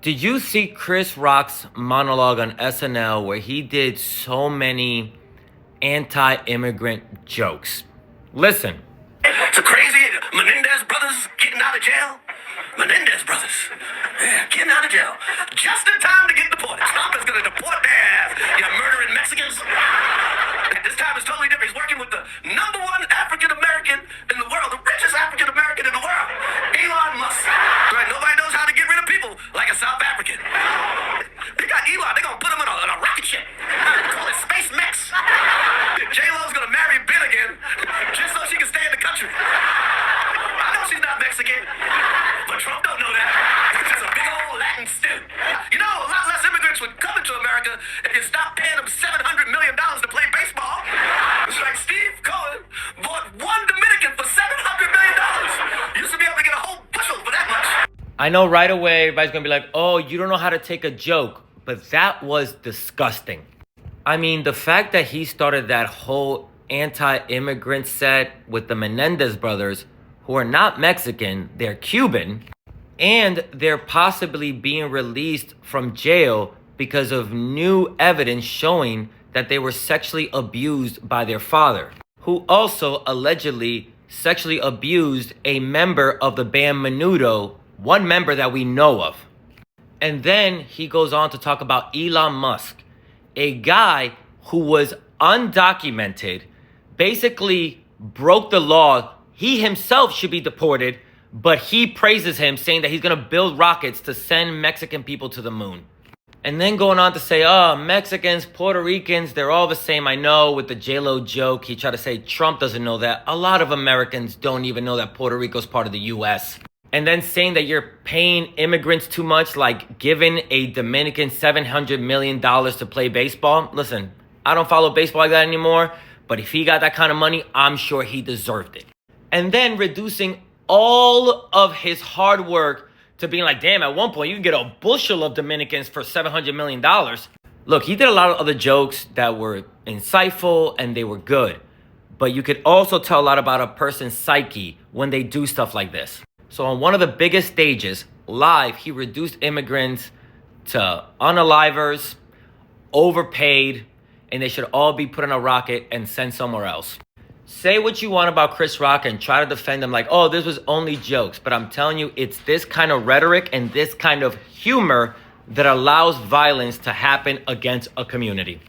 Did you see Chris Rock's monologue on SNL where he did so many anti-immigrant jokes? Listen. So crazy Menendez brothers getting out of jail. Menendez brothers, yeah, getting out of jail just in time to get deported. Trump is going to deport their ass. You murdering Mexicans. This time is totally different. He's working with the number one African American in the world, the richest African American in the world, Elon Musk. Right? Nobody knows how to get rid of people like a South African. They got Elon. They're gonna put him on a rocket ship. Call it Space Max. J-Lo's gonna marry Ben again, just so she can stay in the country. I know she's not Mexican, but Trump don't know that. She's a big old Latin stew. You know, a lot less immigrants would come into America if you stopped paying them $700 million to play baseball. It's like Steve Cohen bought one Dominican for $700 million. Used to be able to get a whole bushel for that much. I know right away everybody's gonna be like, oh, you don't know how to take a joke, but that was disgusting. I mean, the fact that he started that whole anti-immigrant set with the Menendez brothers, who are not Mexican, they're Cuban, and they're possibly being released from jail because of new evidence showing that they were sexually abused by their father, who also allegedly sexually abused a member of the band Menudo, one member that we know of. And then he goes on to talk about Elon Musk, a guy who was undocumented, basically broke the law. He himself should be deported, but he praises him, saying that he's going to build rockets to send Mexican people to the moon. And then going on to say, oh, Mexicans, Puerto Ricans, they're all the same. I know, with the J-Lo joke, he tried to say Trump doesn't know that. A lot of Americans don't even know that Puerto Rico's part of the U.S. And then saying that you're paying immigrants too much, like giving a Dominican $700 million to play baseball. Listen, I don't follow baseball like that anymore, but if he got that kind of money, I'm sure he deserved it. And then reducing all of his hard work to being like, damn, at one point you can get a bushel of Dominicans for $700 million. Look, he did a lot of other jokes that were insightful and they were good. But you could also tell a lot about a person's psyche when they do stuff like this. So on one of the biggest stages, live, he reduced immigrants to unalivers, overpaid, and they should all be put in a rocket and sent somewhere else. Say what you want about Chris Rock and try to defend him like, oh, this was only jokes. But I'm telling you, it's this kind of rhetoric and this kind of humor that allows violence to happen against a community.